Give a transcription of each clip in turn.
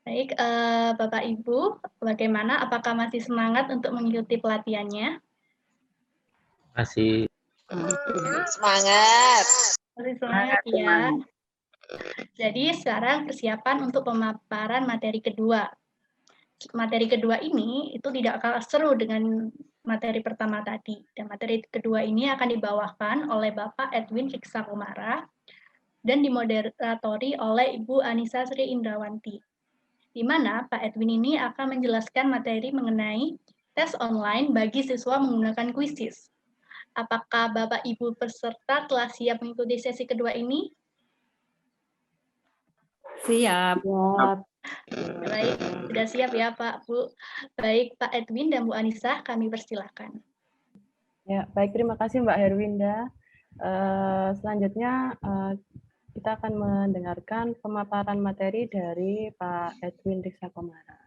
Baik, Bapak Ibu, bagaimana? Apakah masih semangat untuk mengikuti pelatihannya? Masih. Semangat. Masih semangat ya. Jadi sekarang persiapan untuk pemaparan materi kedua. Materi kedua ini itu tidak kalah seru dengan materi pertama tadi. Dan materi kedua ini akan dibawakan oleh Bapak Edwin Fiksakumara dan dimoderatori oleh Ibu Anissa Sri Indrawanti, di mana Pak Edwin ini akan menjelaskan materi mengenai tes online bagi siswa menggunakan Quizizz. Apakah Bapak Ibu peserta telah siap mengikuti sesi kedua ini? Siap. Baik, sudah siap ya Pak, Bu. Baik, Pak Edwin dan Bu Anissa, kami persilahkan. Ya, baik, terima kasih Mbak Herwinda. Selanjutnya kita akan mendengarkan pemaparan materi dari Pak Edwin Fiksakumara.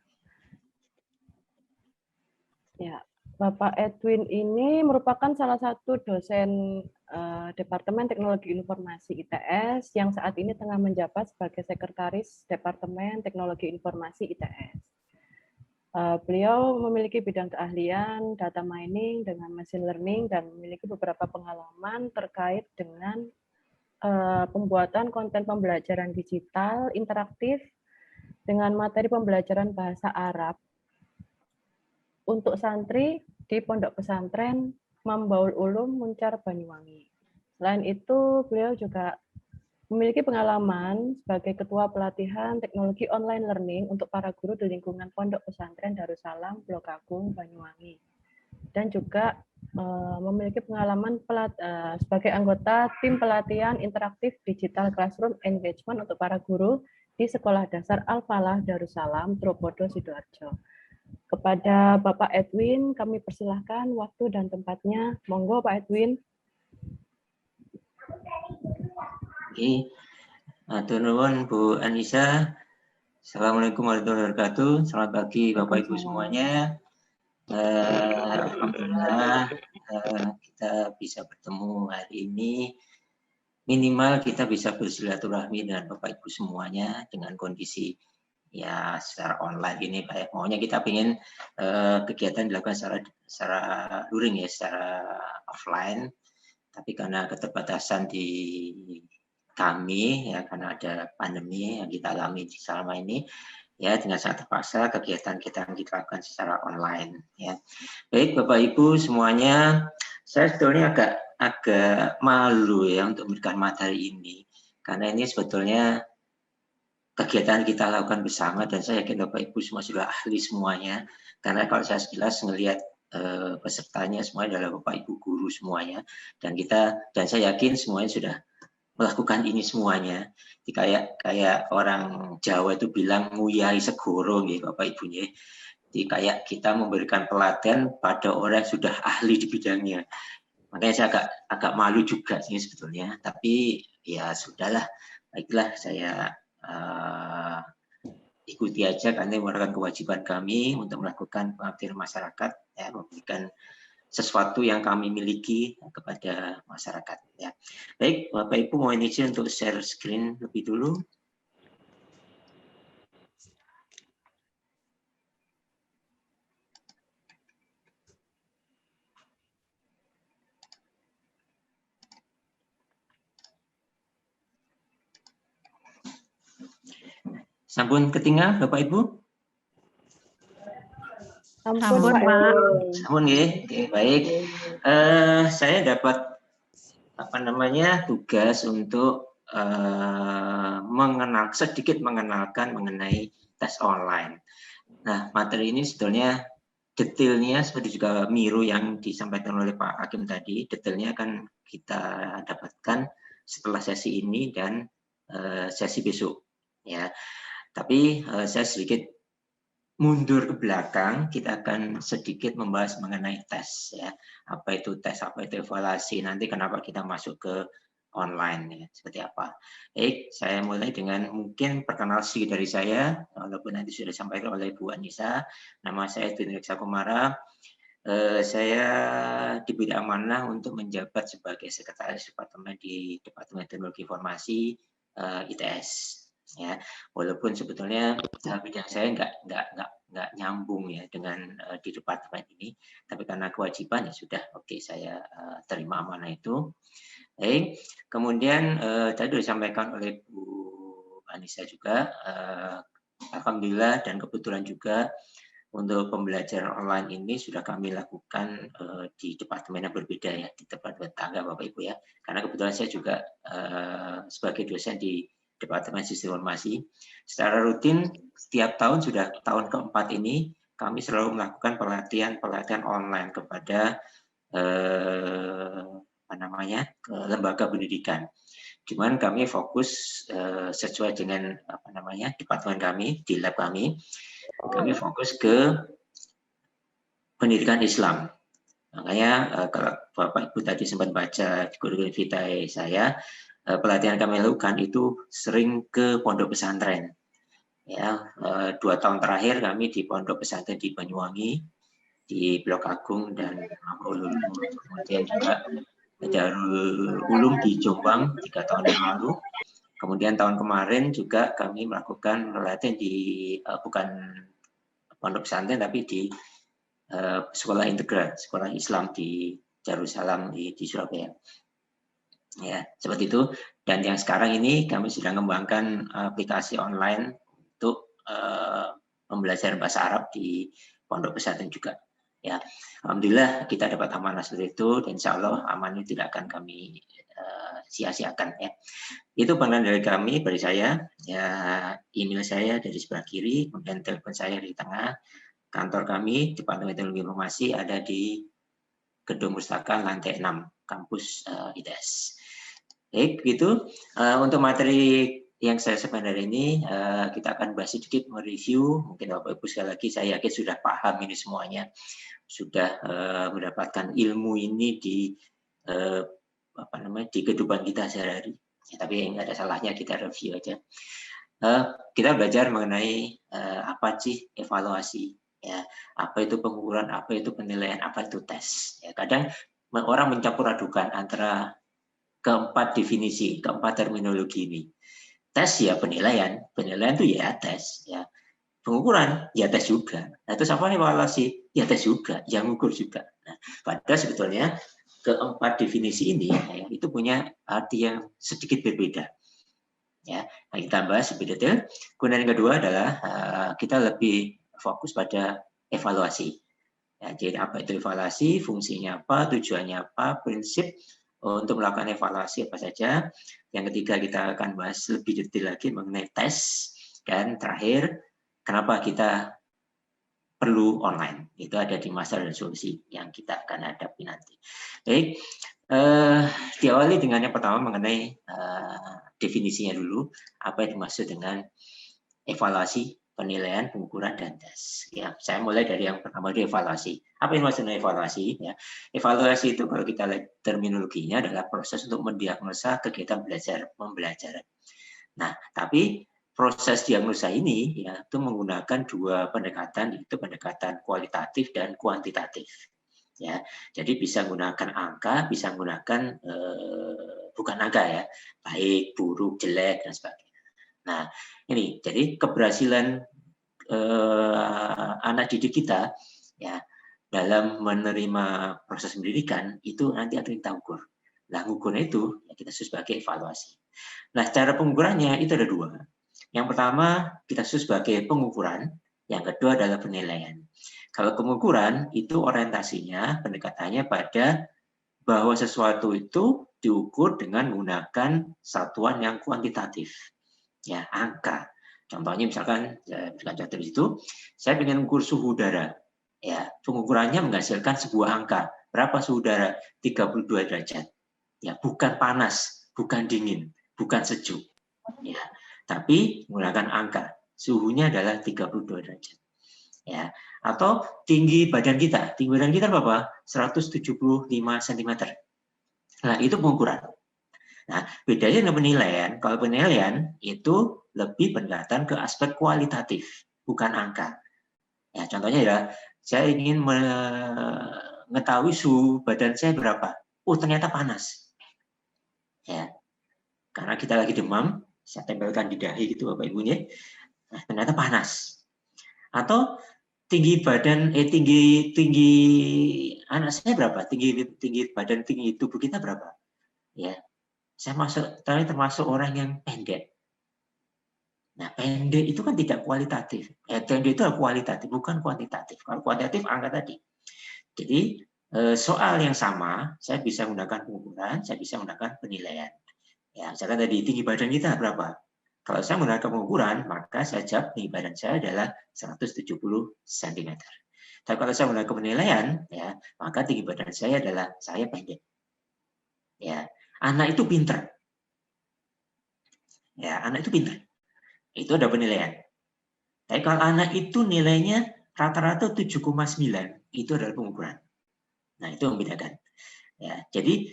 Ya, Bapak Edwin ini merupakan salah satu dosen Departemen Teknologi Informasi ITS yang saat ini tengah menjabat sebagai Sekretaris Departemen Teknologi Informasi ITS. Beliau memiliki bidang keahlian data mining dengan machine learning dan memiliki beberapa pengalaman terkait dengan pembuatan konten pembelajaran digital interaktif dengan materi pembelajaran bahasa Arab untuk santri di Pondok Pesantren Mambaul Ulum Muncar Banyuwangi. Selain itu, beliau juga memiliki pengalaman sebagai Ketua Pelatihan Teknologi Online Learning untuk para guru di lingkungan Pondok Pesantren Darussalam, Blok Agung, Banyuwangi. Dan juga memiliki pengalaman sebagai anggota tim pelatihan interaktif digital classroom engagement untuk para guru di Sekolah Dasar Al-Falah Darussalam, Tropodo, Sidoarjo. Kepada Bapak Edwin, kami persilahkan waktu dan tempatnya. Monggo Pak Edwin. Oke, matur nuwun Bu Anissa. Assalamualaikum warahmatullahi wabarakatuh. Selamat pagi Bapak Ibu semuanya. Alhamdulillah kita bisa bertemu hari ini. Minimal kita bisa bersilaturahmi dengan Bapak Ibu semuanya dengan kondisi ya secara online ini Pak ya. Maunya kita ingin kegiatan dilakukan secara luring ya, secara offline. Tapi karena keterbatasan di kami ya karena ada pandemi yang kita alami selama ini ya dengan sangat terpaksa kegiatan kita lakukan secara online ya. Baik Bapak Ibu semuanya, saya sebetulnya agak malu ya untuk memberikan materi ini karena ini sebetulnya kegiatan kita lakukan bersama dan saya yakin Bapak Ibu semua sudah ahli semuanya karena kalau saya sekilas melihat pesertanya semuanya adalah Bapak Ibu guru semuanya dan saya yakin semuanya sudah melakukan ini semuanya. Kayak orang Jawa itu bilang nguyai segoro gitu Bapak Ibunya. Jadi kayak kita memberikan pelatihan pada orang yang sudah ahli di bidangnya. Makanya saya agak malu juga sih sebetulnya, tapi ya sudahlah. Baiklah saya ikuti aja karena merupakan kewajiban kami untuk melakukan pengabdian masyarakat ya, memberikan sesuatu yang kami miliki kepada masyarakat ya. Baik Bapak Ibu mohon izin untuk share screen lebih dulu. Sampun ketinggal Bapak Ibu? Sampun Pak. Sampun nggih. Oke, baik. Saya dapat tugas untuk sedikit mengenalkan mengenai tes online. Nah, materi ini sebetulnya detailnya seperti juga Miro yang disampaikan oleh Pak Hakim tadi, detailnya akan kita dapatkan setelah sesi ini dan sesi besok ya. Tapi saya sedikit mundur ke belakang, kita akan sedikit membahas mengenai tes ya. Apa itu tes, apa itu evaluasi, nanti kenapa kita masuk ke online ya, seperti apa. Baik, saya mulai dengan mungkin perkenalan sedikit dari saya, walaupun nanti sudah disampaikan oleh Bu Anissa. Nama saya Edwin Fiksakumara. Saya diberi amanah untuk menjabat sebagai Sekretaris Departemen di Departemen Teknologi Informasi ITS. ya. Walaupun sebetulnya bidang saya nggak nyambung ya dengan di departemen ini, tapi karena kewajiban ya sudah, oke, saya terima amanah itu. Baik, kemudian tadi sudah disampaikan oleh Bu Anissa juga, alhamdulillah dan kebetulan juga untuk pembelajaran online ini sudah kami lakukan di departemen yang berbeda ya, di departemen tangga Bapak Ibu ya. Karena kebetulan saya juga sebagai dosen di Departemen Sistem Informasi. Secara rutin setiap tahun, sudah tahun keempat ini, kami selalu melakukan pelatihan online kepada lembaga pendidikan. Cuman kami fokus sesuai dengan departemen kami, di lab kami fokus ke pendidikan Islam. Makanya kalau Bapak Ibu tadi sempat baca kurikulum vitae saya, pelatihan kami lakukan itu sering ke pondok pesantren. Ya, 2 tahun terakhir kami di pondok pesantren di Banyuwangi, di Blok Agung dan Amrul Ulum. Kemudian juga Darul Ulum di Jombang 3 tahun yang lalu. Kemudian tahun kemarin juga kami melakukan pelatihan di bukan pondok pesantren tapi di sekolah integral, sekolah Islam di Darussalam di Surabaya. Ya, seperti itu. Dan yang sekarang ini kami sedang mengembangkan aplikasi online untuk pembelajaran bahasa Arab di pondok pesantren juga. Ya, alhamdulillah kita dapat amanah seperti itu, dan insya Allah amanah itu tidak akan kami sia-siakan ya. Itu pengalaman dari kami, dari saya. Ya, email saya dari sebelah kiri, kemudian telepon saya di tengah. Kantor kami Departemen Teknologi Informasi ada di Gedung Pustaka lantai 6, kampus ITS. Baik, begitu. Untuk materi yang saya sampaikan hari ini, kita akan bahas sedikit mereview. Mungkin Bapak Ibu sekali lagi saya yakin sudah paham ini semuanya, sudah mendapatkan ilmu ini di di kehidupan kita sehari-hari. Ya, tapi nggak ada salahnya kita review aja. Kita belajar mengenai apa sih evaluasi, ya, apa itu pengukuran, apa itu penilaian, apa itu tes. Ya, kadang orang mencampur adukan antara keempat definisi, keempat terminologi ini. Tes ya penilaian itu ya tes, ya. Pengukuran ya tes juga. Nah, itu apa evaluasi? Ya tes juga, yang mengukur juga. Nah, padahal sebetulnya keempat definisi ini ya, itu punya arti yang sedikit berbeda. Ya, nah, kita bahas lebih detail. Kemudian yang kedua adalah kita lebih fokus pada evaluasi. Ya, jadi apa itu evaluasi, fungsinya apa, tujuannya apa, prinsip untuk melakukan evaluasi apa saja. Yang ketiga kita akan bahas lebih detail lagi mengenai tes. Dan terakhir, kenapa kita perlu online. Itu ada di masalah dan solusi yang kita akan hadapi nanti. Baik, diawali dengan yang pertama mengenai definisinya dulu. Apa yang dimaksud dengan evaluasi, penilaian, pengukuran, dan tes. Ya, saya mulai dari yang pertama, di evaluasi. Apa yang maksudnya evaluasi? Ya, evaluasi itu kalau kita lihat terminologinya adalah proses untuk mendiagnosa kegiatan pembelajaran. Nah, tapi proses diagnosa ini ya itu menggunakan dua pendekatan, yaitu pendekatan kualitatif dan kuantitatif. Ya, jadi bisa menggunakan angka, bisa menggunakan bukan angka ya, baik, buruk, jelek dan sebagainya. Nah, ini jadi keberhasilan anak didik kita ya dalam menerima proses pendidikan itu nanti akan kita ukur. Nah, ukurnya itu ya, kita sebagai evaluasi. Nah, cara pengukurannya itu ada dua. Yang pertama kita sebut sebagai pengukuran, yang kedua adalah penilaian. Kalau pengukuran itu orientasinya, pendekatannya pada bahwa sesuatu itu diukur dengan menggunakan satuan yang kuantitatif, ya, angka. Contohnya misalkan, berikan contoh di situ, saya ingin mengukur suhu udara, ya, pengukurannya menghasilkan sebuah angka. Berapa suhu udara? 32 derajat. Ya, bukan panas, bukan dingin, bukan sejuk. Ya, tapi menggunakan angka. Suhunya adalah 32 derajat. Ya, atau tinggi badan kita. Tinggi badan kita berapa? 175 cm. Nah, itu pengukuran. Nah, bedanya dengan penilaian. Kalau penilaian itu lebih pendekatan ke aspek kualitatif, bukan angka. Ya, contohnya ya, saya ingin mengetahui suhu badan saya berapa. Oh, ternyata panas. Ya, karena kita lagi demam, saya tempelkan di dahi gitu Bapak Ibu ya. Nah, ternyata panas. Atau tinggi badan tinggi anak saya berapa? Tinggi badan, tinggi tubuh kita berapa? Ya. Saya termasuk orang yang pendek. Nah, pendek itu kan tidak kualitatif. Pendek itu kualitatif, bukan kuantitatif. Kalau kuantitatif angka tadi. Jadi soal yang sama, saya bisa menggunakan pengukuran, saya bisa menggunakan penilaian. Ya, misalkan tadi tinggi badan kita berapa? Kalau saya menggunakan pengukuran, maka saya jawab tinggi badan saya adalah 170 cm. Tapi kalau saya menggunakan penilaian, ya, maka tinggi badan saya adalah saya pendek. Ya, anak itu pinter. Ya, anak itu pinter. Itu ada penilaian. Tapi kalau anak itu nilainya rata-rata 7,9, itu adalah pengukuran. Nah, itu membedakan. Ya, jadi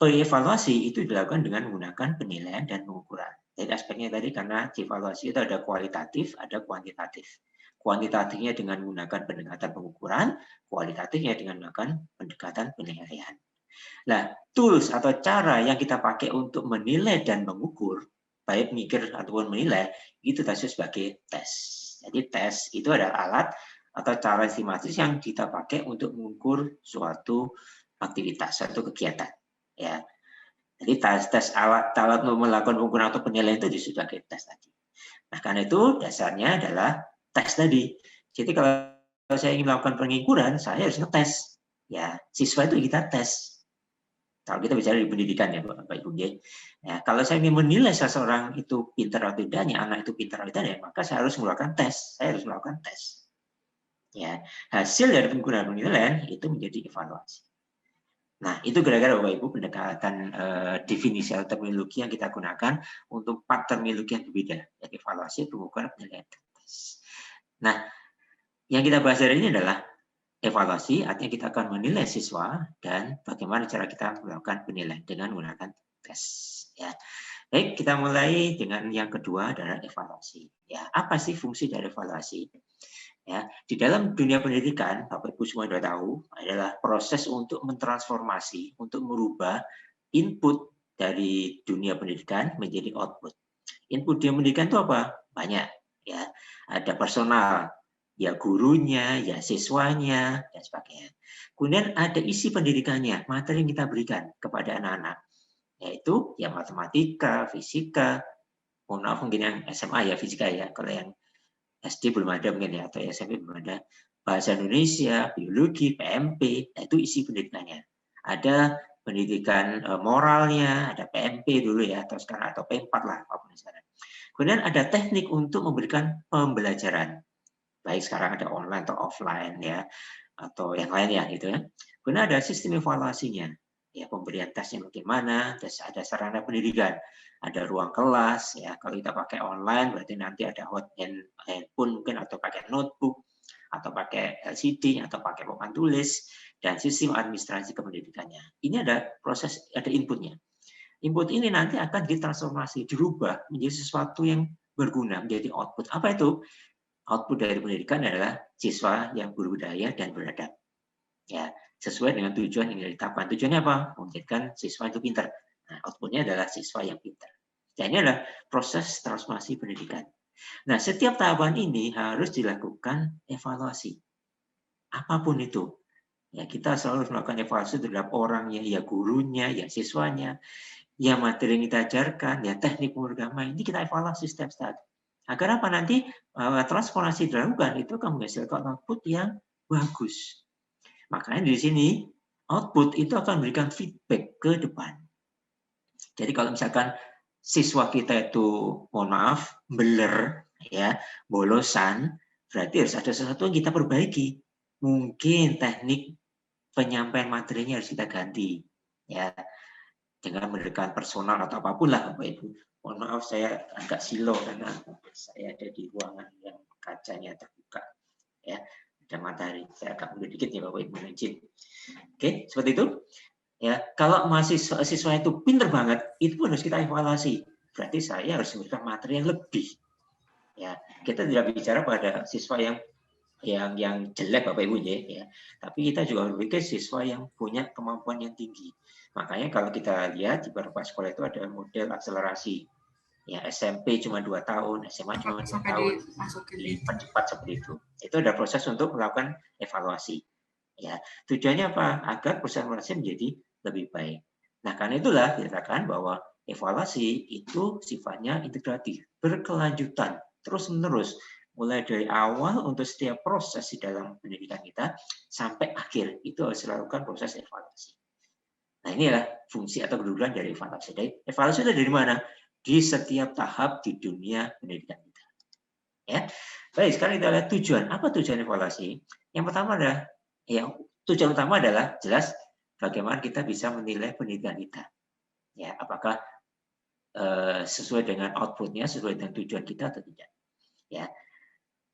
evaluasi itu dilakukan dengan menggunakan penilaian dan pengukuran. Jadi aspeknya tadi karena evaluasi itu ada kualitatif, ada kuantitatif. Kuantitatifnya dengan menggunakan pendekatan pengukuran, kualitatifnya dengan menggunakan pendekatan penilaian. Nah, tools atau cara yang kita pakai untuk menilai dan mengukur, baik mikir ataupun menilai, itu disebut sebagai tes. Jadi tes itu adalah alat atau cara sistematis yang kita pakai untuk mengukur suatu aktivitas, suatu kegiatan. Ya, jadi tes alat untuk melakukan pengukuran atau penilaian itu disebut sebagai tes tadi. Nah, karena itu dasarnya adalah tes tadi. Jadi kalau saya ingin melakukan pengukuran, saya harus ngetes. Ya, siswa itu kita tes. Kalau kita bicara di pendidikan ya Bapak Ibu ya, kalau saya ingin menilai seseorang itu pintar atau tidaknya, anak itu pintar atau tidaknya, maka saya harus melakukan tes. Saya harus melakukan tes. Ya, hasil dari pengukuran penilaian itu menjadi evaluasi. Nah, itu kira-kira Bapak Ibu pendekatan definisi atau terminologi yang kita gunakan untuk 4 terminologi yang berbeda, yaitu evaluasi, pengukuran, penilaian, dan tes. Nah, yang kita bahas hari ini adalah evaluasi, artinya kita akan menilai siswa dan bagaimana cara kita melakukan penilaian dengan menggunakan tes. Ya, baik, kita mulai dengan yang kedua adalah evaluasi. Ya, apa sih fungsi dari evaluasi? Ya, di dalam dunia pendidikan, Bapak Ibu semua sudah tahu, adalah proses untuk mentransformasi, untuk merubah input dari dunia pendidikan menjadi output. Input dunia pendidikan itu apa? Banyak. Ya, ada personal, ya gurunya, ya siswanya, dan sebagainya. Kemudian ada isi pendidikannya, materi yang kita berikan kepada anak-anak, yaitu ya matematika, fisika, mohon maaf mungkin yang SMA ya fisika ya, kalau yang SD belum ada mungkin ya, atau SMP belum ada. Bahasa Indonesia, biologi, PMP, nah itu isi pendidikannya. Ada pendidikan moralnya, ada PMP dulu ya, atau sekarang atau P4 lah, apapun sekarang. Kemudian ada teknik untuk memberikan pembelajaran. Baik sekarang ada online atau offline ya, atau yang lain ya gitu ya. Kemudian ada sistem evaluasinya. Ya, pemberian tesnya bagaimana, terus ada sarana pendidikan, ada ruang kelas ya. Kalau kita pakai online berarti nanti ada handphone mungkin, atau pakai notebook, atau pakai LCD, atau pakai papan tulis, dan sistem administrasi kependidikannya. Ini ada proses, ada inputnya. Input ini nanti akan ditransformasi, dirubah menjadi sesuatu yang berguna, menjadi output. Apa itu? Output dari pendidikan adalah siswa yang berbudaya dan beradab. Ya, sesuai dengan tujuan yang ditetapkan. Tujuannya apa? Menjadikan siswa itu pintar. Nah, outputnya adalah siswa yang pintar. Dan ini adalah proses transformasi pendidikan. Nah, setiap tahapan ini harus dilakukan evaluasi. Apapun itu. Ya, kita selalu melakukan evaluasi terhadap orangnya, ya gurunya, ya siswanya, ya materi yang kita ajarkan, ya teknik pemrograman. Ini kita evaluasi step-step. Agar apa nanti transformasi dilakukan itu akan menghasilkan output yang bagus. Makanya di sini output itu akan memberikan feedback ke depan. Jadi kalau misalkan siswa kita itu, mohon maaf, beler, ya, bolosan, berarti harus ada sesuatu yang kita perbaiki. Mungkin teknik penyampaian materinya harus kita ganti, ya, dengan mendekatkan personal atau apapun lah, Bapak Ibu. Mohon maaf saya agak silo karena saya ada di ruangan yang kacanya terbuka, ya. Ada matahari, saya agak mundur dikit ya Bapak Ibu izin. Oke, seperti itu. Ya, kalau siswa itu pinter banget, itu pun harus kita evaluasi. Berarti saya harus memberikan materi yang lebih. Ya, kita tidak bicara pada siswa yang jelek Bapak Ibu ya. Tapi kita juga berpikir siswa yang punya kemampuan yang tinggi. Makanya kalau kita lihat di beberapa sekolah itu ada model akselerasi. Ya, SMP cuma 2 tahun, SMA cuma 2 sampai tahun, dimasukin dipercepat seperti itu. Itu ada proses untuk melakukan evaluasi. Ya, tujuannya apa? Agar perusahaan menjadi lebih baik. Nah, karena itulah dikatakan bahwa evaluasi itu sifatnya integratif, berkelanjutan, terus-menerus, mulai dari awal untuk setiap proses di dalam pendidikan kita sampai akhir itu harus dilakukan proses evaluasi. Nah, inilah fungsi atau kedudukan dari evaluasi. Evaluasi itu dari mana? Di setiap tahap di dunia pendidikan kita. Ya, baik. Sekarang kita lihat tujuan. Apa tujuan evaluasi? Yang pertama adalah, tujuan utama adalah jelas bagaimana kita bisa menilai pendidikan kita. Ya, apakah sesuai dengan outputnya, sesuai dengan tujuan kita atau tidak. Ya,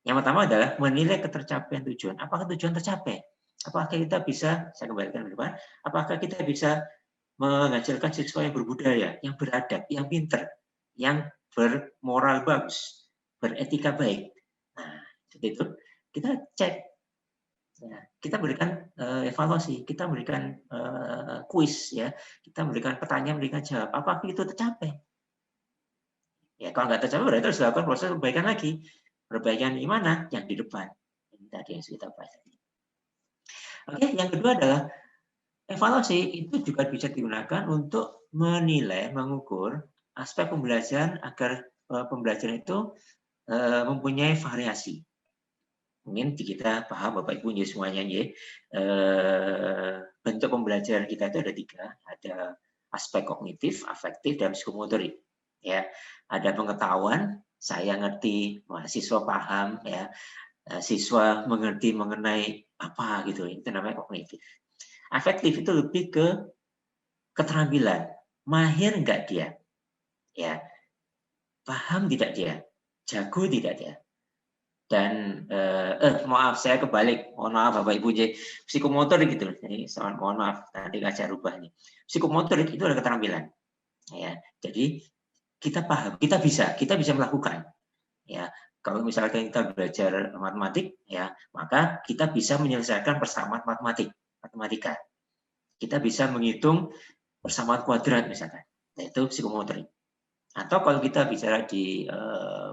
yang pertama adalah menilai ketercapaian tujuan. Apakah tujuan tercapai? Apakah kita bisa, saya kembalikan ke depan, apakah kita bisa menghasilkan siswa yang berbudaya, yang beradab, yang pinter, yang bermoral bagus, beretika baik. Nah, seperti itu kita cek, ya, kita berikan evaluasi, kita berikan kuis, ya, kita berikan pertanyaan, berikan jawab. Apakah itu tercapai? Ya, kalau nggak tercapai berarti harus dilakukan proses perbaikan lagi. Perbaikan di mana? Yang di depan. Ini tadi yang kita bahas. Oke, yang kedua adalah evaluasi itu juga bisa digunakan untuk menilai, mengukur aspek pembelajaran agar pembelajaran itu mempunyai variasi. Mungkin kita paham Bapak Ibu semuanya ya, bentuk pembelajaran kita itu ada 3, ada aspek kognitif, afektif, dan psikomotorik. Ya, ada pengetahuan, saya ngerti, mahasiswa paham, ya, siswa mengerti mengenai apa gitu, itu namanya kognitif. Afektif itu lebih ke keterampilan, mahir enggak dia, ya, paham tidak dia, jago tidak dia. Dan maaf saya kebalik, mohon maaf Bapak Ibu, psikomotorik gitu. Jadi mohon maaf nanti saya rubah nih. Psikomotorik itu adalah keterampilan, ya. Jadi kita paham, kita bisa melakukan, ya. Kalau misalkan kita belajar matematik, ya, maka kita bisa menyelesaikan persamaan matematika. Kita bisa menghitung persamaan kuadrat misalkan, yaitu psikomotorik. Atau kalau kita bicara di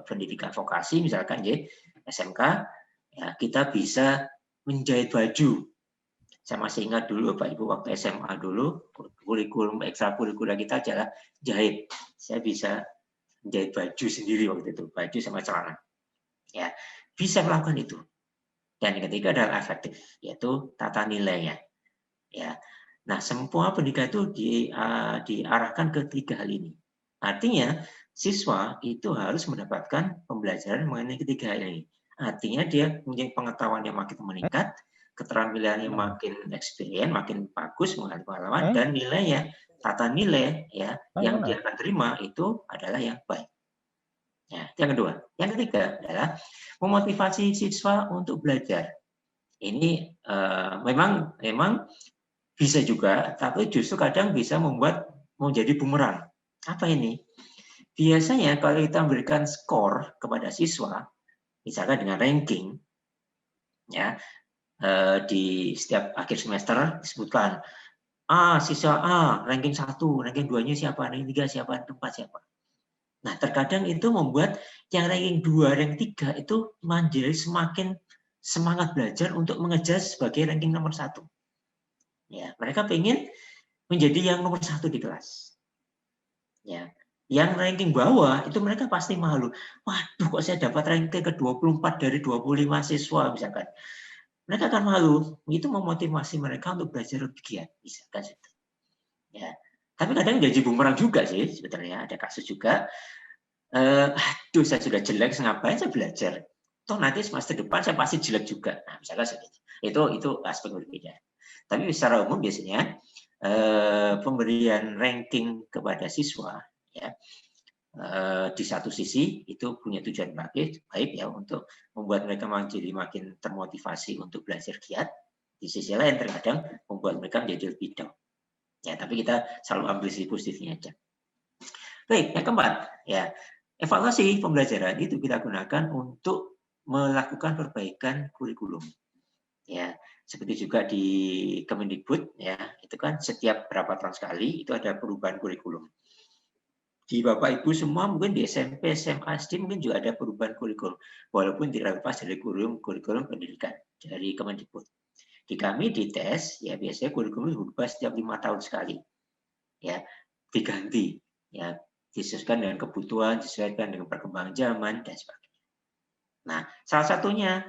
pendidikan vokasi misalkan ya, SMK, ya, kita bisa menjahit baju. Saya masih ingat dulu Bapak Ibu waktu SMA dulu, kurikulum ekstrakurikuler kita adalah jahit. Saya bisa menjahit baju sendiri waktu itu, baju sama celana. Ya, bisa melakukan itu. Dan yang ketiga adalah afektif, yaitu tata nilainya. Ya. Nah, semua pendidikan itu diarahkan ke 3 hal ini. Artinya, siswa itu harus mendapatkan pembelajaran mengenai ketiga hal ini. Artinya dia punya pengetahuan yang makin meningkat, keterampilan yang makin experience, makin bagus mengenai pengalaman, dan nilainya, tata nilai ya yang dia akan terima itu adalah yang baik. Ya, yang kedua. Yang ketiga adalah memotivasi siswa untuk belajar. Ini memang bisa juga, tapi justru kadang bisa menjadi bumerang. Apa ini? Biasanya kalau kita memberikan skor kepada siswa, misalkan dengan ranking, ya, di setiap akhir semester disebutkan, siswa A, ranking 1, ranking 2-nya siapa, ranking 3 siapa, ranking 4 siapa. Nah, terkadang itu membuat yang ranking 2, ranking 3 itu menjadi semakin semangat belajar untuk mengejar sebagai ranking nomor 1. Ya, mereka ingin menjadi yang nomor 1 di kelas. Ya, yang ranking bawah itu mereka pasti malu. Waduh, kok saya dapat ranking ke-24 dari 25 siswa misalkan. Mereka akan malu. Itu memotivasi mereka untuk belajar lebih giat, misalkan. Ya. Tapi kadang jadi bumerang juga sih sebetulnya, ada kasus juga. Aduh, saya sudah jelek, ngapain saya belajar? Toh nanti semester depan saya pasti jelek juga. Nah, misalkan seperti itu aspek berbeda. Tapi secara umum biasanya pemberian ranking kepada siswa, ya, di satu sisi itu punya tujuan baik ya untuk membuat mereka menjadi makin termotivasi untuk belajar giat. Di sisi lain terkadang membuat mereka menjadi lebih down. Ya, tapi kita selalu ambil sisi positifnya aja. Baik, yang keempat, ya, evaluasi pembelajaran itu kita gunakan untuk melakukan perbaikan kurikulum. Ya, seperti juga di Kemendikbud, ya, itu kan setiap berapa tahun sekali itu ada perubahan kurikulum. di Bapak Ibu semua mungkin di SMP, SMA, SD mungkin juga ada perubahan kurikulum, walaupun tidak lepas dari kurikulum pendidikan dari Kemendikbud. Di kami di tes ya biasanya kurikulum berubah setiap 5 tahun sekali, ya diganti, ya disesuaikan dengan kebutuhan, disesuaikan dengan perkembangan zaman dan sebagainya. Nah, salah satunya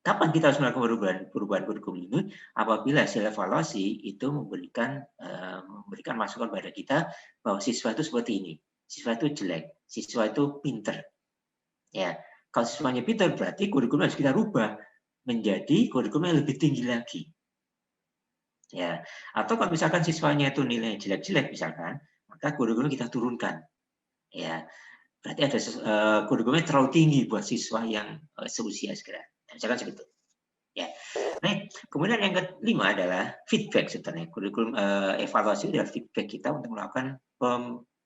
kapan kita harus melakukan perubahan kurikulum ini? Apabila hasil evaluasi itu memberikan masukan pada kita bahwa siswa itu seperti ini, siswa itu jelek, siswa itu pinter. Ya, kalau siswanya pinter berarti kurikulum harus kita rubah menjadi kurikulum yang lebih tinggi lagi. Ya, atau kalau misalkan siswanya itu nilai jelek-jelek misalkan, maka kurikulum kita turunkan. Ya, berarti ada kurikulumnya terlalu tinggi buat siswa yang seusia segera. Misalkan seperti itu. Ya. Nah, kemudian yang kelima adalah feedback sebenarnya. Kurikulum evaluasi adalah feedback kita untuk melakukan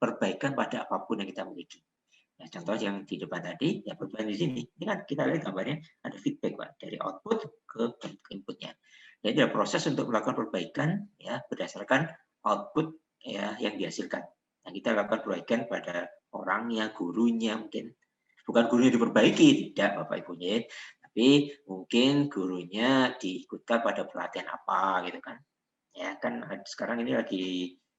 perbaikan pada apapun yang kita miliki. Nah, contoh yang di depan tadi, ya perbaikan di sini. Ini kan kita lihat gambarnya ada feedback Pak, dari output ke inputnya. Jadi ada proses untuk melakukan perbaikan ya berdasarkan output ya yang dihasilkan. Nah, kita lakukan perbaikan pada orangnya, gurunya mungkin. Bukan gurunya diperbaiki, tidak Bapak Ibunya. Tapi mungkin gurunya diikutkan pada pelatihan apa gitu kan. Ya kan sekarang ini lagi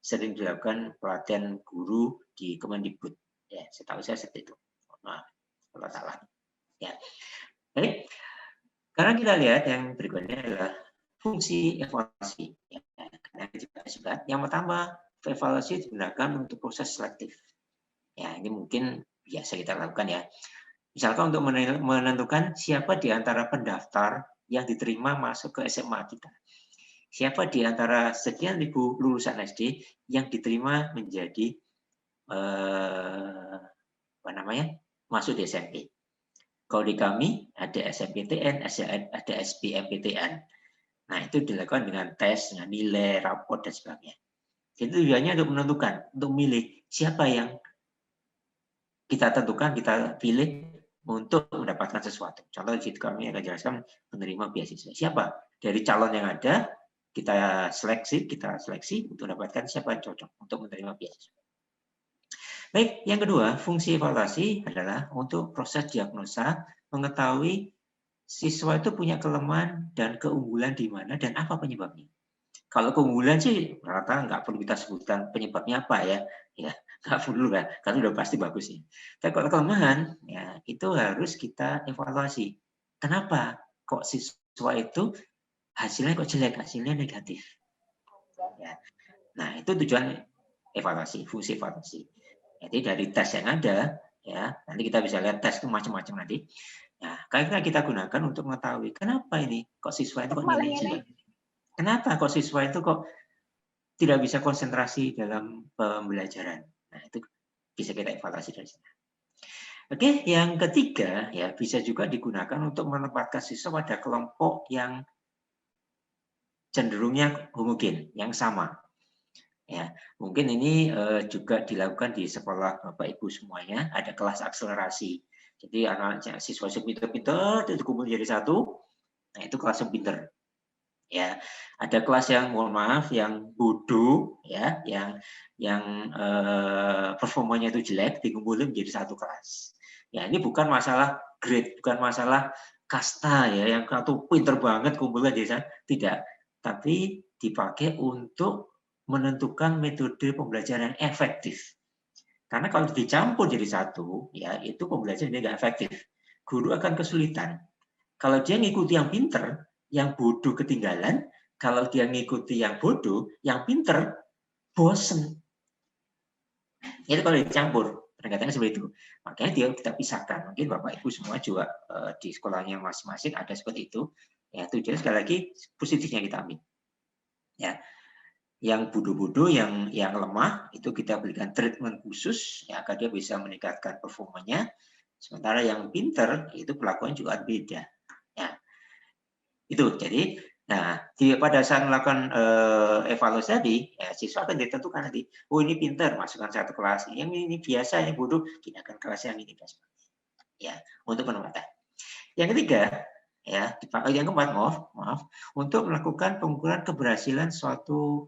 sering dilakukan pelatihan guru di Kemendikbud. Ya, setahu saya seperti itu. Maaf kalau salah. Ya. Baik. Sekarang kita lihat yang berikutnya adalah fungsi evaluasi. Ya, yang pertama, evaluasi digunakan untuk proses selektif. Ya, ini mungkin biasa kita lakukan ya. Misalkan untuk menentukan siapa di antara pendaftar yang diterima masuk ke SMA kita. Siapa di antara sekian ribu lulusan SD yang diterima menjadi masuk di SMP. Kalau di kami ada SMPTN, ada SBMPTN. Nah, itu dilakukan dengan tes, dengan nilai, raport, dan sebagainya. Jadi tujuannya untuk menentukan, untuk memilih siapa yang kita tentukan, kita pilih untuk mendapatkan sesuatu. Contoh di situ kami akan jelaskan penerima beasiswa. Siapa? Dari calon yang ada, kita seleksi untuk mendapatkan siapa yang cocok untuk menerima beasiswa. Baik, yang kedua, fungsi evaluasi adalah untuk proses diagnosa, mengetahui siswa itu punya kelemahan dan keunggulan di mana dan apa penyebabnya. Kalau keunggulan sih rata nggak perlu kita sebutkan penyebabnya apa ya, nggak perlu kan, karena udah pasti bagus ya. Tapi kalau kelemahan, ya itu harus kita evaluasi. Kenapa kok siswa itu hasilnya kok jelek, hasilnya negatif? Ya. Nah itu tujuan evaluasi, fungsi evaluasi. Jadi dari tes yang ada, ya nanti kita bisa lihat tes itu macam-macam nanti. Nah, karena kita gunakan untuk mengetahui kenapa ini kok siswa itu kok nilai jelek. Kenapa kok siswa itu kok tidak bisa konsentrasi dalam pembelajaran. Nah, itu bisa kita evaluasi dari sana. Oke, yang ketiga ya bisa juga digunakan untuk menempatkan siswa pada kelompok yang cenderungnya homogen, yang sama. Ya, mungkin ini juga dilakukan di sekolah Bapak Ibu semuanya, ada kelas akselerasi. Jadi anak-anak siswa pintar-pintar itu kumpul jadi satu. Nah, itu kelas yang pintar. Ya, ada kelas yang mohon maaf yang bodoh ya, yang performanya itu jelek dikumpulin menjadi satu kelas. Ya, ini bukan masalah grade, bukan masalah kasta ya, yang satu pintar banget kumpulnya jadi satu, tidak. Tapi dipakai untuk menentukan metode pembelajaran yang efektif. Karena kalau dicampur jadi satu, ya itu pembelajaran jadi nggak efektif. Guru akan kesulitan. Kalau dia ngikuti yang pinter, yang bodoh ketinggalan. Kalau dia ngikuti yang bodoh, yang pinter bosen. Itu kalau dicampur, pendekatannya seperti itu. Makanya dia kita pisahkan. Mungkin Bapak Ibu semua juga di sekolahnya masing-masing ada seperti itu. Ya tujuannya sekali lagi positifnya kita ambil. Ya, yang bodoh-bodoh, yang lemah itu kita berikan treatment khusus ya agar dia bisa meningkatkan performanya. Sementara yang pinter itu perlakuannya juga beda. Ya, itu jadi pada saat melakukan evaluasi tadi ya, siswa akan ditentukan nanti, oh ini pinter masukkan satu kelas, yang ini biasa, yang bodoh pindahkan kelas yang ini, ya untuk penempatan. Yang ketiga ya, yang keempat maaf untuk melakukan pengukuran keberhasilan suatu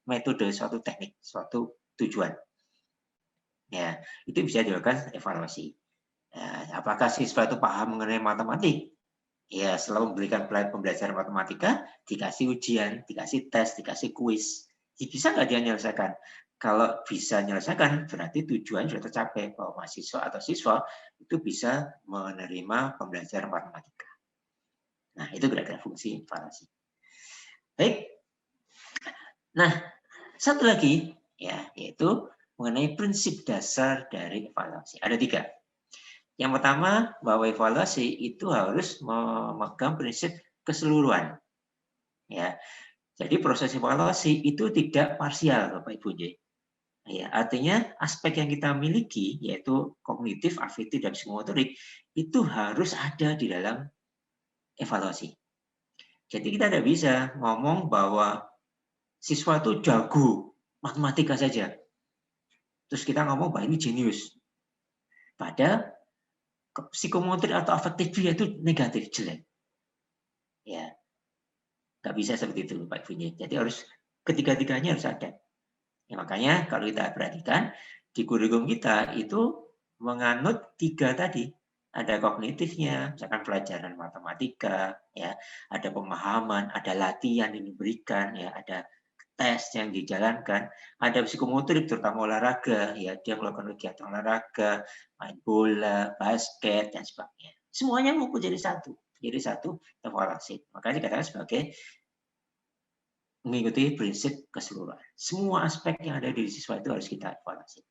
metode, suatu teknik, suatu tujuan. Ya, itu bisa dilakukan evaluasi. Ya, apakah siswa itu paham mengenai matematik? Ya, setelah memberikan pembelajaran matematika, dikasih ujian, dikasih tes, dikasih kuis. Bisa nggak dia menyelesaikan? Kalau bisa menyelesaikan, berarti tujuan sudah tercapai bahwa mahasiswa atau siswa itu bisa menerima pembelajaran matematika. Nah, itu kira-kira fungsi evaluasi. Baik. Nah, satu lagi, ya, yaitu mengenai prinsip dasar dari evaluasi. Ada 3. Yang pertama, bahwa evaluasi itu harus memegang prinsip keseluruhan. Ya, jadi proses evaluasi itu tidak parsial, Bapak Ibu. Ya, artinya aspek yang kita miliki, yaitu kognitif, afektif, dan psikomotorik, itu harus ada di dalam evaluasi. Jadi kita tidak bisa ngomong bahwa siswa itu jago matematika saja. Terus kita ngomong bahwa ini jenius. Padahal psikomotorik atau afektif dia itu negatif, jelek. Ya, nggak bisa seperti itu, Pak Ibu. Jadi harus ketiga-tiganya harus ada. Ya, makanya kalau kita perhatikan di kurikulum kita itu menganut 3 tadi. Ada kognitifnya, misalkan pelajaran matematika, ya, ada pemahaman, ada latihan yang diberikan, ya, ada tes yang dijalankan, ada psikomotorik terutama olahraga, ya, dia melakukan kegiatan olahraga, main bola, basket, dan sebagainya. Semuanya ngumpul jadi satu evaluasi. Makanya dikatakan sebagai mengikuti prinsip keseluruhan. Semua aspek yang ada di siswa itu harus kita evaluasi.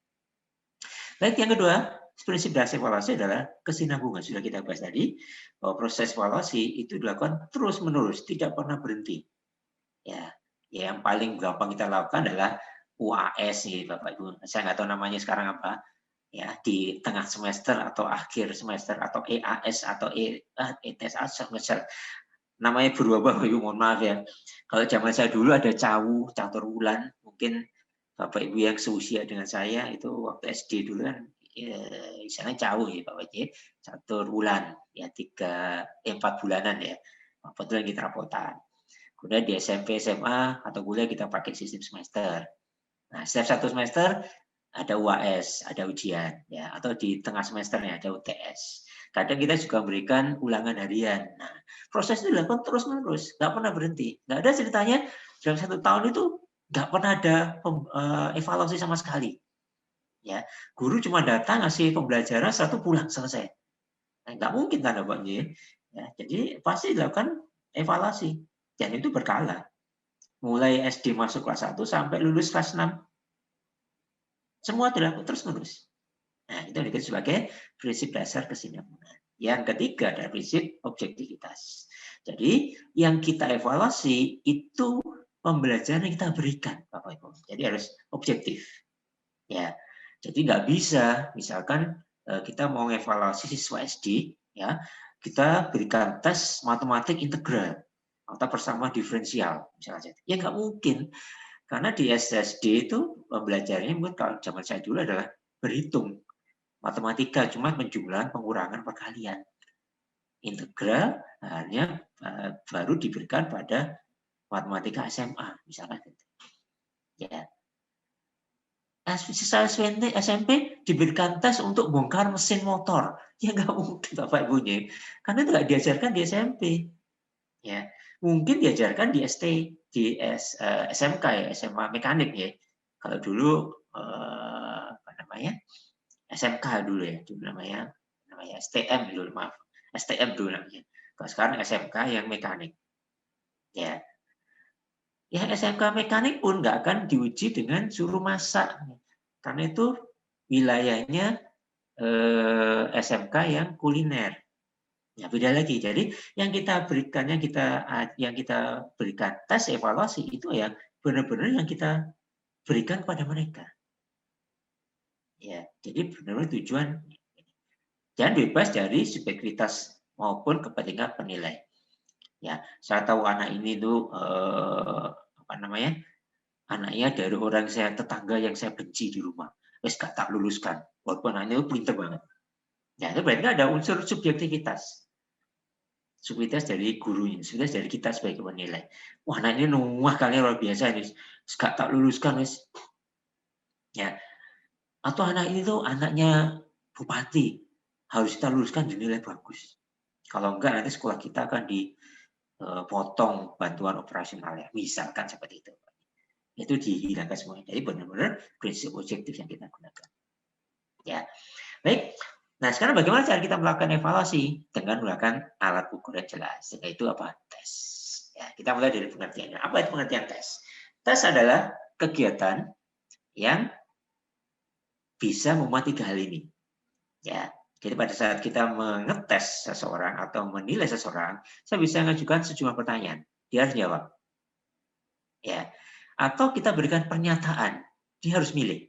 Baik, yang kedua, prinsip dasar evaluasi adalah kesinambungan. Sudah kita bahas tadi, bahwa proses evaluasi itu dilakukan terus-menerus, tidak pernah berhenti. Ya, yang paling gampang kita lakukan adalah UAS, nih, Bapak Ibu. Saya nggak tahu namanya sekarang apa. Ya, di tengah semester atau akhir semester atau EAS atau ETS semester. Namanya berubah, Bapak Ibu, mohon maaf ya. Kalau zaman saya dulu ada catur bulan, mungkin Bapak Ibu yang seusia dengan saya itu waktu SD dulu kan, ya, misalnya cawu ya Bapak Ibu, catur bulan, ya 4 bulanan ya, kebetulan kita rapotan. Kemudian di SMP, SMA atau kuliah kita pakai sistem semester. Nah, setiap 1 semester ada UAS, ada ujian, ya, atau di tengah semesternya ada UTS. Kadang kita juga memberikan ulangan harian. Nah, proses itu dilakukan terus-menerus, nggak pernah berhenti. Nggak ada ceritanya dalam 1 tahun itu nggak pernah ada evaluasi sama sekali. Ya, guru cuma datang ngasih pembelajaran, satu pulang selesai. Nah, nggak mungkin kan, Pak J. Ya, jadi pasti dilakukan evaluasi dan itu berkala. Mulai SD masuk kelas 1 sampai lulus kelas 6. Semua dilakukan terus-menerus. Nah, itu disebut sebagai prinsip dasar kesinambungan. Yang ketiga adalah prinsip objektivitas. Jadi, yang kita evaluasi itu pembelajaran yang kita berikan, Bapak Ibu. Jadi harus objektif. Ya. Jadi nggak bisa, misalkan kita mau evaluasi siswa SD, ya, kita berikan tes matematik integral atau persamaan diferensial, misalnya. Ya nggak mungkin. Karena di SSD itu pembelajarannya mungkin kalau zaman saya dulu adalah berhitung. Matematika cuma penjumlahan, pengurangan, perkalian. Integral hanya baru diberikan pada matematika SMA, misalkan. Ya. Siswa SMP diberikan tes untuk bongkar mesin motor. Ya nggak mungkin Bapak Ibunya. Karena itu nggak diajarkan di SMP. Ya, mungkin diajarkan di SMK ya, SMA mekanik ya. Kalau dulu apa namanya? SMK dulu ya, dulu namanya STM dulu, maaf. STM dulu namanya. Kalau sekarang SMK yang mekanik. Ya. Ya SMK mekanik pun nggak akan diuji dengan suruh masak. Karena itu wilayahnya SMK yang kuliner. Ya beda lagi. Jadi yang kita berikan tes evaluasi itu ya benar-benar yang kita berikan kepada mereka. Ya, jadi benar-benar tujuan jangan bebas dari subjektivitas maupun kepentingan penilai. Ya, saya tahu anak ini tuh anaknya dari orang tetangga yang saya benci di rumah. Wes gak tak luluskan. Walaupun anaknya itu pintar banget. Ya, itu berarti ada unsur subjektivitas. Subjektivitas dari gurunya, subjektivitas dari kita sebagai penilai. Wah, anak ini nuwah kali luar biasa ini. Gak tak luluskan, wes. Ya, atau anak ini tuh anaknya bupati, harus kita luluskan di nilai bagus. Kalau enggak nanti sekolah kita akan dipotong bantuan operasionalnya, misalkan seperti itu. Itu dihilangkan semuanya. Jadi benar-benar prinsip objektif yang kita gunakan. Ya, baik. Nah, sekarang bagaimana cara kita melakukan evaluasi? Dengan menggunakan alat ukur yang jelas, yaitu apa? Tes. Ya, kita mulai dari pengertiannya. Apa itu pengertian tes? Tes adalah kegiatan yang bisa memuat 3 hal ini. Ya, jadi pada saat kita mengetes seseorang atau menilai seseorang, saya bisa mengajukan sejumlah pertanyaan. Dia harus jawab. Ya, atau kita berikan pernyataan, dia harus milih.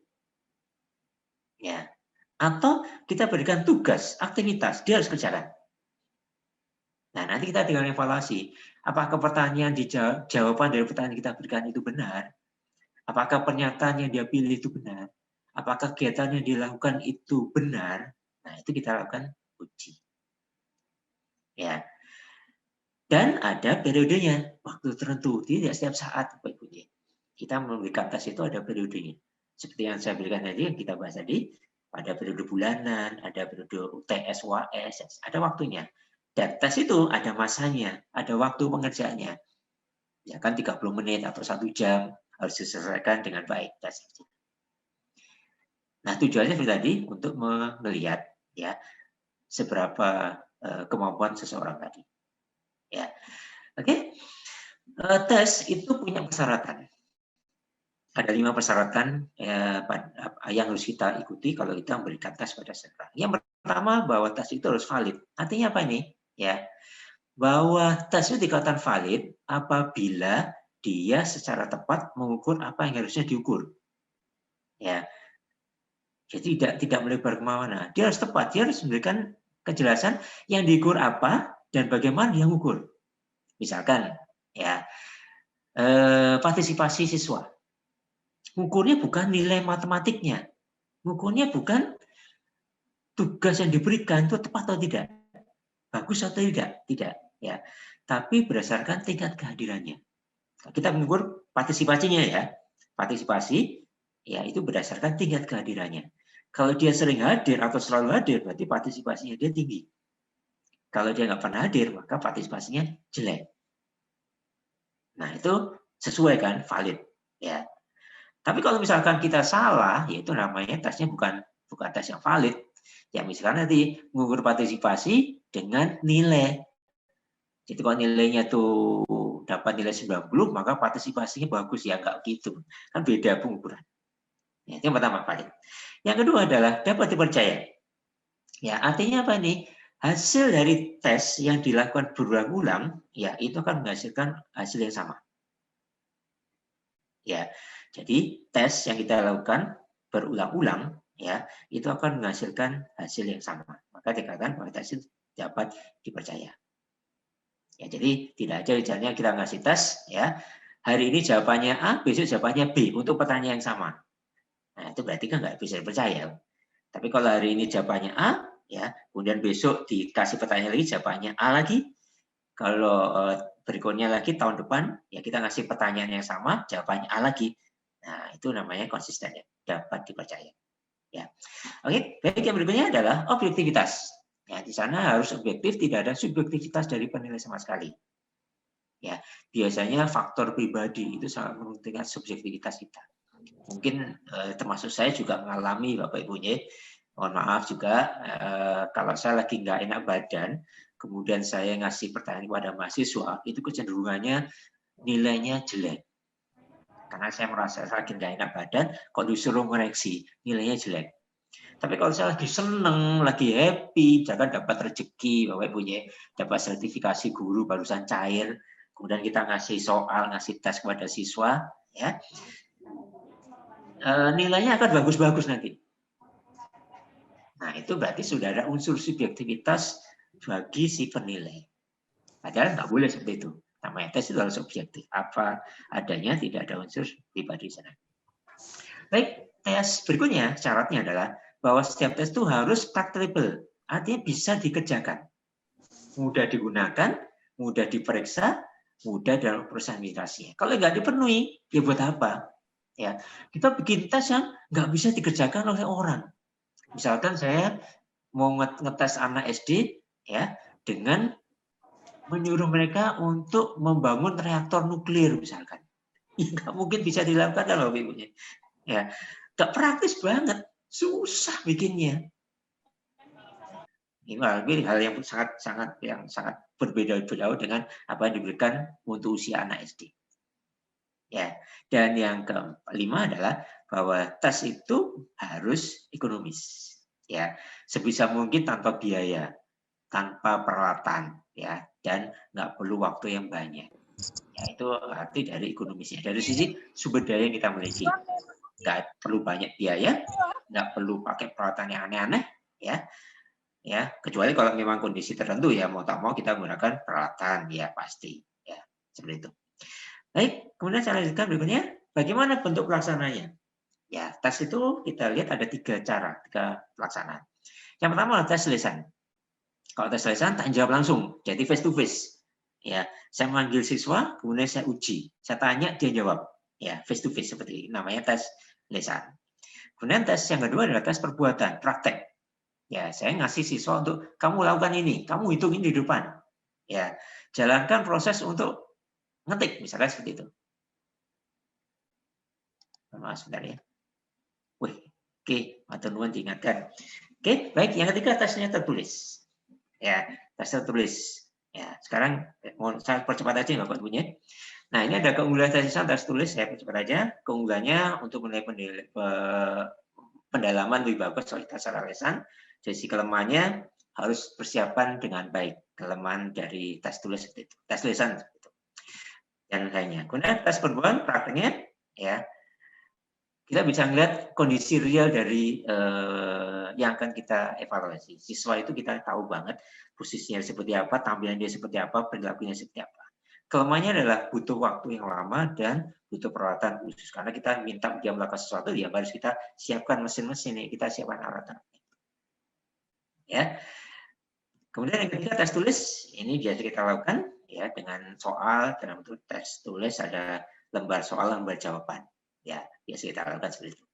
Ya, atau kita berikan tugas, aktivitas, dia harus kerjakan. Nah, nanti kita tinggal evaluasi, apakah pertanyaan jawaban dari pertanyaan kita berikan itu benar? Apakah pernyataan yang dia pilih itu benar? Apakah kegiatan yang dilakukan itu benar? Nah, itu kita lakukan uji. Ya. Dan ada periodenya, waktu tertentu, tidak setiap saat, Bapak Ibu. Kita memberikan tes itu ada periodenya. Seperti yang saya berikan tadi, yang kita bahas tadi, ada periode bulanan, ada periode UTS, UAS, ada waktunya. Dan tes itu ada masanya, ada waktu pengerjaannya. Ya kan 30 menit atau 1 jam harus diselesaikan dengan baik tes. Nah, tujuannya seperti tadi untuk melihat ya seberapa kemampuan seseorang tadi. Ya. Oke. Tes itu punya persyaratan. Ada 5 persyaratan yang harus kita ikuti kalau kita memberikan tes pada seseorang. Yang pertama, bahwa tes itu harus valid. Artinya apa ini? Ya, bahwa tes itu dikatakan valid apabila dia secara tepat mengukur apa yang harusnya diukur. Ya, jadi tidak melebar kemana-mana. Dia harus tepat, dia harus memberikan kejelasan yang diukur apa dan bagaimana dia mengukur. Misalkan, ya, partisipasi siswa. Mengukurnya bukan nilai matematiknya, mengukurnya bukan tugas yang diberikan itu tepat atau tidak, bagus atau tidak, ya. Tapi berdasarkan tingkat kehadirannya. Kita mengukur partisipasinya ya, partisipasi, ya itu berdasarkan tingkat kehadirannya. Kalau dia sering hadir atau selalu hadir, berarti partisipasinya dia tinggi. Kalau dia nggak pernah hadir, maka partisipasinya jelek. Nah itu sesuai kan, valid, ya. Tapi kalau misalkan kita salah, yaitu namanya tesnya bukan tes yang valid. Ya misalkan nanti mengukur partisipasi dengan nilai. Jadi kalau nilainya tuh dapat nilai 90, maka partisipasinya bagus. Ya enggak gitu. Kan beda pengukuran. Ya, itu yang pertama, valid. Yang kedua adalah dapat dipercaya. Ya, artinya apa nih? Hasil dari tes yang dilakukan berulang-ulang, ya itu akan menghasilkan hasil yang sama. Ya, jadi tes yang kita lakukan berulang-ulang ya itu akan menghasilkan hasil yang sama. Maka dikatakan bahwa tes itu dapat dipercaya. Ya, jadi tidak aja misalnya kita ngasih tes ya hari ini jawabannya A, besok jawabannya B untuk pertanyaan yang sama. Nah itu berarti kan nggak bisa dipercaya. Tapi kalau hari ini jawabannya A ya kemudian besok dikasih pertanyaan lagi jawabannya A lagi. Kalau berikutnya lagi tahun depan ya kita ngasih pertanyaan yang sama jawabannya A lagi. Nah itu namanya konsisten ya, dapat dipercaya. Ya, oke. Baik, yang berikutnya adalah objektivitas. Ya, di sana harus objektif, tidak ada subjektivitas dari penilai sama sekali. Ya, biasanya faktor pribadi itu sangat menentukan subjektivitas kita. Mungkin termasuk saya juga mengalami Bapak Ibu ya. Mohon maaf juga kalau saya lagi nggak enak badan, kemudian saya ngasih pertanyaan kepada mahasiswa, itu kecenderungannya nilainya jelek. Karena saya merasa saya lagi nggak enak badan, kok disuruh koreksi, nilainya jelek. Tapi kalau saya lagi seneng, lagi happy, misalkan dapat rezeki, Bapak Ibu ya, dapat sertifikasi guru barusan cair, kemudian kita ngasih soal, ngasih tes kepada siswa, ya, nilainya akan bagus-bagus nanti. Nah, itu berarti sudah ada unsur subjektivitas bagi si penilai. Padahal nggak boleh seperti itu. Namanya tes itu harus objektif. Apa adanya, tidak ada unsur pribadi di sana. Baik, tes berikutnya syaratnya adalah bahwa setiap tes itu harus practicable. Artinya bisa dikerjakan. Mudah digunakan, mudah diperiksa, mudah dalam proses administrasinya. Kalau nggak dipenuhi, ya buat apa? Ya, kita bikin tes yang nggak bisa dikerjakan oleh orang. Misalkan saya mau ngetes anak SD, ya, dengan menyuruh mereka untuk membangun reaktor nuklir misalkan. Ya, nggak mungkin bisa dilakukan kalau Ibunya. Ya, nggak praktis banget, susah bikinnya. Ini hal yang sangat berbeda jauh dengan apa yang diberikan untuk usia anak SD. Ya, dan yang kelima adalah bahwa tes itu harus ekonomis. Ya, sebisa mungkin tanpa biaya, tanpa peralatan, ya, dan nggak perlu waktu yang banyak. Ya, itu arti dari ekonomisnya. Dari sisi sumber daya yang kita miliki, nggak perlu banyak biaya, nggak perlu pakai peralatan yang aneh-aneh, ya, kecuali kalau memang kondisi tertentu ya mau tak mau kita menggunakan peralatan, ya pasti, ya seperti itu. Baik, kemudian saya lanjutkan berikutnya. Bagaimana bentuk pelaksananya? Ya, tes itu kita lihat ada 3 cara, 3 pelaksanaan. Yang pertama adalah tes lisan. Kalau tes lisan, tanya jawab langsung, jadi face to face. Ya, saya manggil siswa, kemudian saya uji. Saya tanya, dia jawab. Ya, face to face seperti ini. Namanya tes lisan. Kemudian tes yang kedua adalah tes perbuatan, praktek. Ya, saya ngasih siswa untuk kamu lakukan ini, kamu hitung ini di depan. Ya, jalankan proses untuk ngetik, misalnya seperti itu. Maaf sebentar ya. Wih, oke, matur nuwun diingatkan. Oke, baik. Yang ketiga tesnya tertulis. Ya, tes tertulis. Ya, sekarang mau saya percepat aja Bapak Ibunya. Nah, ini ada keunggulan tes lisan, tes tulis. Saya percepat aja. Keunggulannya untuk menilai pendalaman lebih bagus kualitas secara lisan. Jadi kelemahannya harus persiapan dengan baik. Kelemahan dari tes tulis seperti itu. Tes lisan seperti itu. Dan lainnya. Kemudian tes perbuatan prakteknya, ya. Kita bisa melihat kondisi real dari yang akan kita evaluasi. Siswa itu kita tahu banget posisinya seperti apa, tampilan dia seperti apa, perilakunya seperti apa. Kelemahannya adalah butuh waktu yang lama dan butuh peralatan khusus. Karena kita minta dia melakukan sesuatu, ya harus kita siapkan mesin-mesin, kita siapkan alat-alat. Ya. Kemudian yang ketiga tes tulis, ini biasa kita lakukan ya dengan soal dalam bentuk tes tulis, ada lembar soal, lembar jawaban. Ya, biasa kita lakukan seperti itu.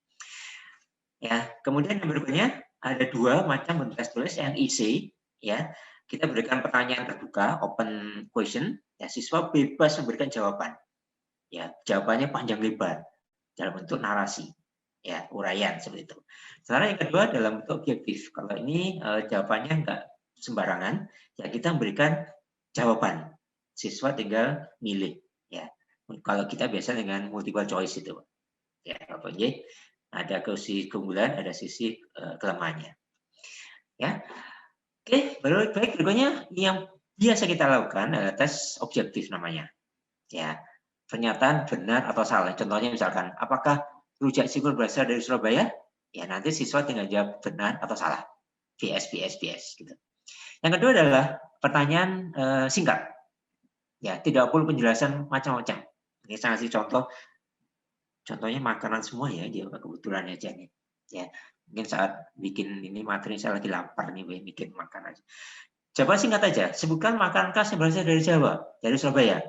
Ya, kemudian yang berikutnya ada 2 macam bentuk tes tulis, yang isi, ya. Kita berikan pertanyaan terbuka, open question, ya siswa bebas memberikan jawaban. Ya, jawabannya panjang lebar dalam bentuk narasi, ya, uraian seperti itu. Sementara yang kedua dalam bentuk objektif. Kalau ini jawabannya enggak sembarangan, ya kita memberikan jawaban. Siswa tinggal milih, ya. Kalau kita biasa dengan multiple choice itu. Ya, Bapak Y, ada sisi keunggulan, ada sisi kelemahannya. Ya, oke, baik berikutnya yang biasa kita lakukan adalah tes objektif namanya. Ya, pernyataan benar atau salah. Contohnya misalkan, apakah rujak cingur berasal dari Surabaya? Ya, nanti siswa tinggal jawab benar atau salah. BS gitu. Yang kedua adalah pertanyaan singkat. Ya, tidak perlu penjelasan macam-macam. Ini saya kasih contohnya makanan semua ya, dia kebetulan aja nih. Ya, mungkin saat bikin ini materi saya lagi lapar nih, bikin makanan. Jawaban singkat aja, sebutkan makanan khas yang berasal dari Jawa, dari Surabaya.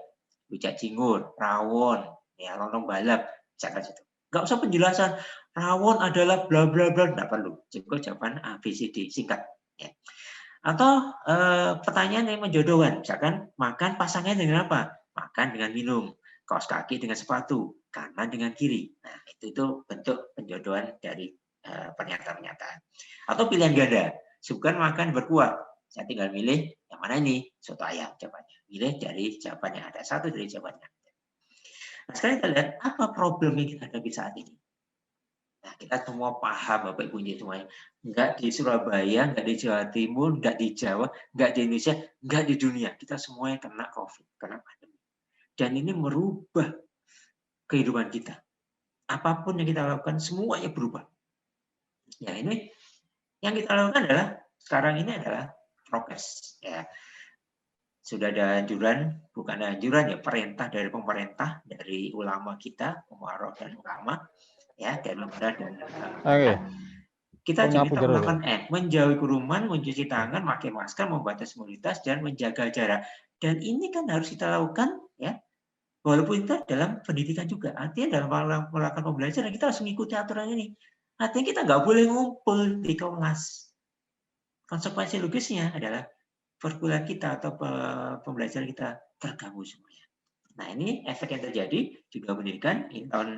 Rujak cingur, rawon, ya lontong balap, misalkan situ. Enggak usah penjelasan, rawon adalah bla bla bla, enggak perlu. Cukup jawaban A, B, C, D, singkat. Ya. Atau pertanyaan yang menjodohkan, misalkan makan pasangannya dengan apa? Makan dengan minum, kaos kaki dengan sepatu, kanan dengan kiri. Nah, itu bentuk penjodohan dari pernyataan-pernyataan. Atau pilihan ganda, sebutkan makan berkuah. Saya tinggal milih yang mana ini, soto ayam jawabannya. Milih dari jawaban yang ada, satu dari jawabannya. Nah, sekarang kita lihat apa problem yang kita hadapi saat ini. Nah, kita semua paham Bapak Ibu semuanya. Enggak di Surabaya, enggak di Jawa Timur, enggak di Jawa, enggak di Indonesia, enggak di dunia. Kita semuanya kena COVID, kena pandemi. Dan ini merubah kehidupan kita. Apapun yang kita lakukan, semuanya berubah. Ya, ini yang kita lakukan adalah, sekarang ini adalah prokes. Ya. Sudah ada anjuran, bukan anjuran ya, perintah dari pemerintah, dari ulama kita, umarok dan ulama, ya, dari lembaga dan kita diminta melakukan menjauhi kerumunan, mencuci tangan, memakai masker, membatasi mobilitas dan menjaga jarak. Dan ini kan harus kita lakukan ya Walaupun itu dalam pendidikan juga, artinya dalam melakukan pembelajaran kita harus mengikuti aturan ini. Artinya kita nggak boleh ngumpul di kelas. Konsekuensi logisnya adalah perkuliahan kita atau pembelajaran kita terganggu semuanya. Nah, ini efek yang terjadi juga menjadikan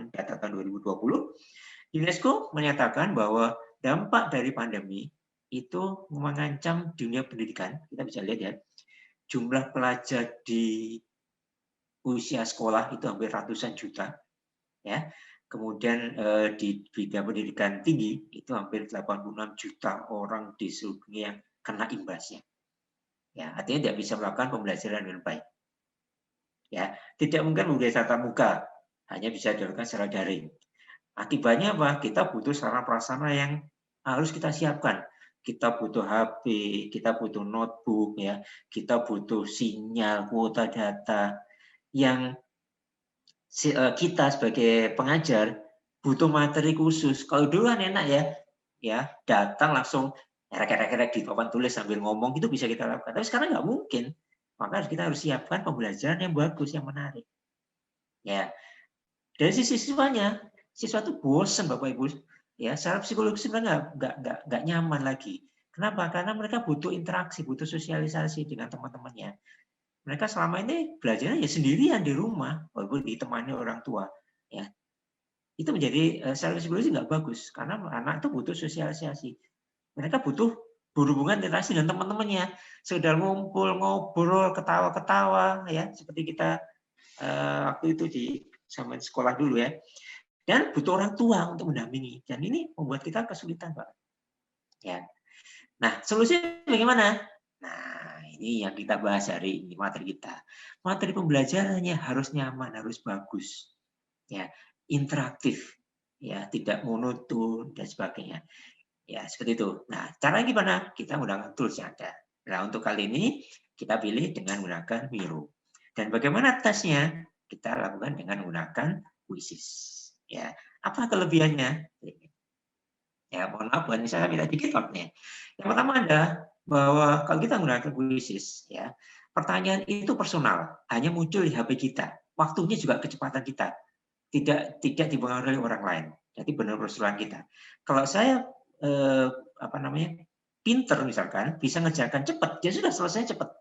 data tahun 2020, UNESCO menyatakan bahwa dampak dari pandemi itu mengancam dunia pendidikan. Kita bisa lihat ya, jumlah pelajar di usia sekolah itu hampir ratusan juta, ya. Kemudian di bidang pendidikan tinggi itu hampir 86 juta orang di seluruh dunia yang kena imbasnya. Ya, artinya tidak bisa melakukan pembelajaran dengan baik. Ya, tidak mungkin membelajar tatap muka, hanya bisa dilakukan secara daring. Akibatnya apa? Kita butuh sarana prasarana yang harus kita siapkan. Kita butuh HP, kita butuh notebook, ya, kita butuh sinyal, kuota data yang kita sebagai pengajar butuh materi khusus. Kalau dulu kan enak ya datang langsung rek-rek di papan tulis sambil ngomong itu bisa kita lakukan. Tapi sekarang nggak mungkin. Maka kita harus siapkan pembelajaran yang bagus, yang menarik. Ya, dari sisi siswanya, siswa itu bosan Bapak Ibu. Ya, secara psikologis sebenarnya nggak nyaman lagi. Kenapa? Karena mereka butuh interaksi, butuh sosialisasi dengan teman-temannya. Mereka selama ini belajarnya ya sendirian di rumah, walaupun ditemani orang tua. Ya, itu menjadi secara psikologis nggak bagus karena anak itu butuh sosialisasi. Mereka butuh berhubungan interaksi dengan teman-temannya, sekedar ngumpul, ngobrol, ketawa-ketawa, ya seperti kita waktu itu di zaman sekolah dulu ya. Dan butuh orang tua untuk mendampingi. Dan ini membuat kita kesulitan, Pak. Ya. Nah, solusinya bagaimana? Nah, ini yang kita bahas hari ini materi kita. Materi pembelajarannya harus nyaman, harus bagus. Ya, interaktif. Ya, tidak monoton dan sebagainya. Ya, seperti itu. Nah, caranya gimana? Kita menggunakan tools yang ada. Nah, untuk kali ini kita pilih dengan menggunakan Miro. Dan bagaimana tesnya? Kita lakukan dengan menggunakan Quizzes. Ya, apa kelebihannya? Ya, mohon maaf, buat saya minta dikit waktunya. Yang pertama adalah bahwa kalau kita menggunakan Quizzes, ya, pertanyaan itu personal, hanya muncul di HP kita. Waktunya juga kecepatan kita, tidak dipengaruhi orang lain. Jadi benar persoalan kita. Kalau saya pinter misalkan, bisa ngerjakan cepat, dia sudah selesai cepat.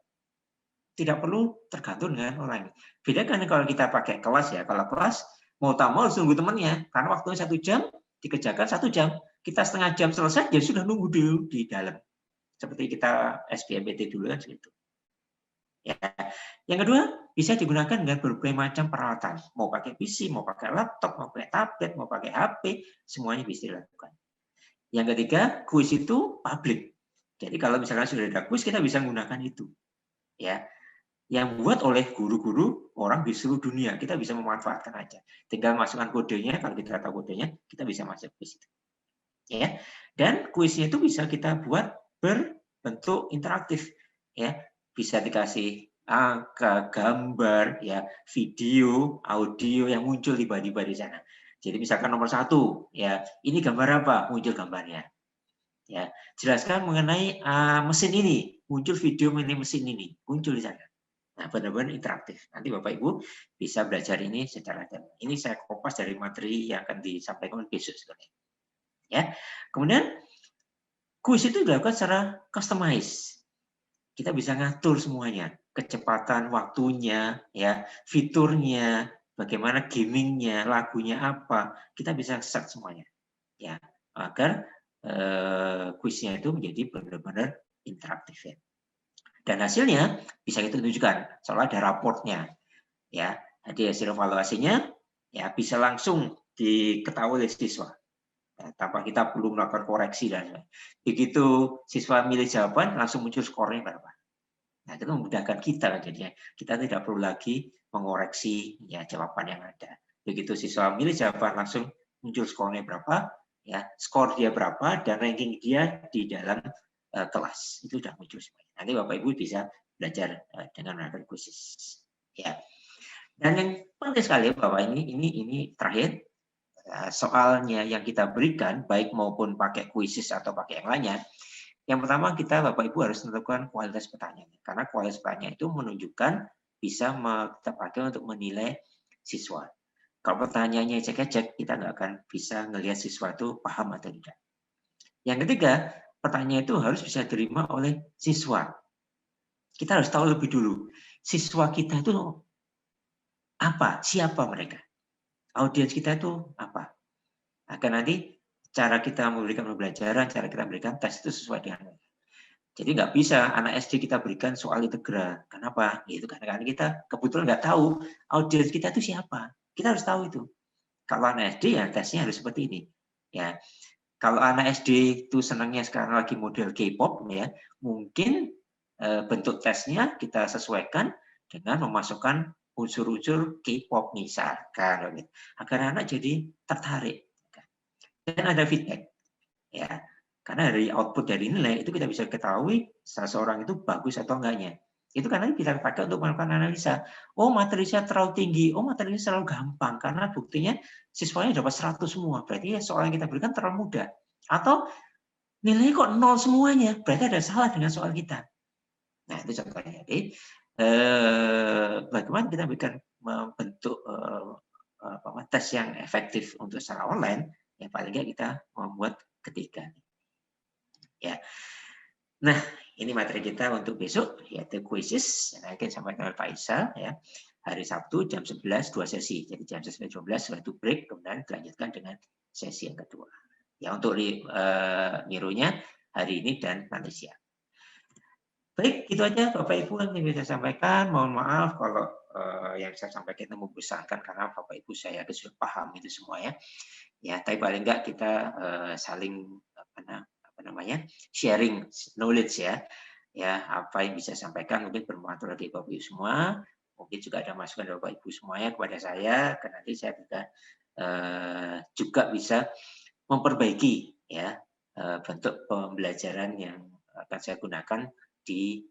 Tidak perlu tergantung dengan orang. Beda kan kalau kita pakai kelas ya, kalau kelas mau tak mau harus nunggu temannya, karena waktunya 1 jam, dikerjakan 1 jam, kita setengah jam selesai, dia sudah nunggu dulu di dalam. Seperti kita SBMPT dulu kan segitu. Ya. Yang kedua, bisa digunakan dengan berbagai macam peralatan. Mau pakai PC, mau pakai laptop, mau pakai tablet, mau pakai HP, semuanya bisa dilakukan. Yang ketiga, kuis itu publik. Jadi kalau misalkan sudah ada kuis, kita bisa menggunakan itu. Ya, yang buat oleh guru-guru orang di seluruh dunia, kita bisa memanfaatkan aja. Tinggal masukkan kodenya, kalau kita tahu kodenya, kita bisa masuk kuis itu. Ya, dan kuisnya itu bisa kita buat berbentuk interaktif. Ya, bisa dikasih angka, gambar, ya, video, audio yang muncul tiba-tiba di sana. Jadi misalkan nomor 1, ya, ini gambar apa? Muncul gambarnya. Ya, jelaskan mengenai mesin ini, muncul video mengenai mesin ini, muncul di sana. Nah, benar-benar interaktif. Nanti Bapak Ibu bisa belajar ini secara dalam. Ini saya kopas dari materi yang akan disampaikan besok sebenarnya. Ya, kemudian kuis itu dilakukan secara customize. Kita bisa ngatur semuanya, kecepatan waktunya, ya, fiturnya, bagaimana gamingnya, lagunya apa, kita bisa set semuanya, ya, agar kuisnya itu menjadi benar-benar interaktif ya. Dan hasilnya bisa kita tunjukkan, soalnya ada raportnya, ya, jadi hasil evaluasinya, ya, bisa langsung diketahui oleh siswa, ya, tanpa kita perlu melakukan koreksi dan begitu siswa milih jawaban langsung muncul skornya berapa. Nah, itu memudahkan kita jadinya. Kita tidak perlu lagi mengoreksi ya jawaban yang ada. Begitu siswa milih jawaban langsung muncul skornya berapa, ya, skor dia berapa dan ranking dia di dalam kelas. Itu sudah muncul semuanya. Nanti Bapak Ibu bisa belajar dengan menggunakan Quizzes. Ya. Dan yang penting sekali Bapak ini terakhir soalnya yang kita berikan baik maupun pakai Quizzes atau pakai yang lainnya. Yang pertama kita Bapak Ibu harus menentukan kualitas pertanyaan. Karena kualitas pertanyaan itu menunjukkan bisa kita pakai untuk menilai siswa. Kalau pertanyaannya ecek-ecek, kita nggak akan bisa ngelihat siswa itu paham atau tidak. Yang ketiga, pertanyaan itu harus bisa diterima oleh siswa. Kita harus tahu lebih dulu, siswa kita itu apa, siapa mereka, audiens kita itu apa. Agar nanti cara kita memberikan pembelajaran, cara kita memberikan tes itu sesuai dengan mereka. Jadi nggak bisa anak SD kita berikan soal integral. Kenapa? Itu karena kita kebetulan nggak tahu audiens kita itu siapa. Kita harus tahu itu. Kalau anak SD ya tesnya harus seperti ini. Ya, kalau anak SD itu senangnya sekarang lagi model K-pop, ya mungkin bentuk tesnya kita sesuaikan dengan memasukkan unsur-unsur K-pop misalkan, agar anak jadi tertarik. Dan ada feedback, ya. Karena dari output dari nilai itu kita bisa ketahui seseorang itu bagus atau enggaknya. Itu karena kita pakai untuk melakukan analisa. Oh, materi saya terlalu tinggi. Oh, materi saya terlalu gampang. Karena buktinya siswanya dapat 100 semua. Berarti ya soal yang kita berikan terlalu mudah. Atau nilainya kok 0 semuanya. Berarti ada salah dengan soal kita. Nah, itu contohnya. Jadi, bagaimana kita berikan membentuk tes yang efektif untuk secara online, ya paling nggak kita membuat ketiga. Ya. Nah, ini materi kita untuk besok, yaitu quizzes yang akan disampaikan oleh Pak Isa, ya. Hari Sabtu jam 11 2 sesi. Jadi jam 11.12 setelah itu break, kemudian dilanjutkan dengan sesi yang kedua. Ya, untuk nirunya hari ini dan nanti siang. Baik, itu aja Bapak Ibu yang bisa saya sampaikan. Mohon maaf kalau yang saya sampaikan itu membosankan karena Bapak Ibu saya sudah paham itu semua, ya. Ya, tapi paling enggak kita saling sharing knowledge, ya. Ya, apa yang bisa sampaikan mungkin bermanfaat bagi Bapak Ibu semua. Mungkin juga ada masukan dari Bapak Ibu semuanya kepada saya, karena nanti saya juga bisa memperbaiki, ya, bentuk pembelajaran yang akan saya gunakan di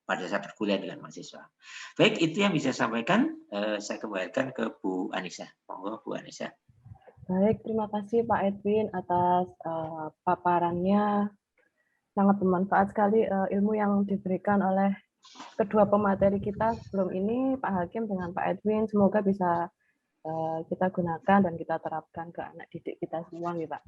pada saat berkuliah dengan mahasiswa. Baik, itu yang bisa saya sampaikan. Saya kembalikan ke Bu Anissa. Monggo Bu Anissa. Baik, terima kasih Pak Edwin atas paparannya. Sangat bermanfaat sekali ilmu yang diberikan oleh kedua pemateri kita sebelum ini, Pak Hakim dengan Pak Edwin. Semoga bisa kita gunakan dan kita terapkan ke anak didik kita semua, nih Pak.